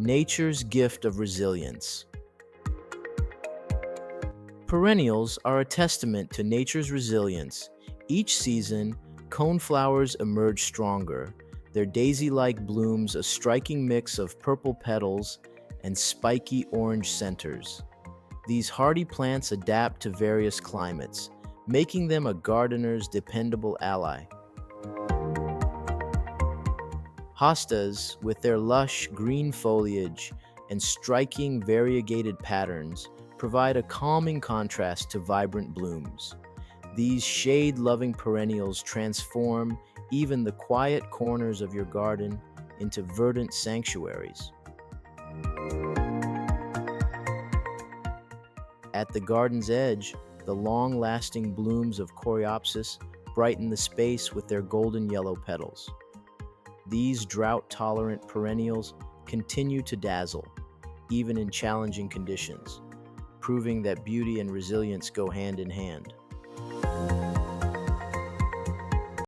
Nature's gift of resilience. Perennials are a testament to nature's resilience. Each season, coneflowers emerge stronger, their daisy-like blooms a striking mix of purple petals and spiky orange centers. These hardy plants adapt to various climates, making them a gardener's dependable ally. Hostas, with their lush green foliage and striking variegated patterns, provide a calming contrast to vibrant blooms. These shade-loving perennials transform even the quiet corners of your garden into verdant sanctuaries. At the garden's edge, the long-lasting blooms of Coreopsis brighten the space with their golden yellow petals. These drought-tolerant perennials continue to dazzle, even in challenging conditions, proving that beauty and resilience go hand in hand.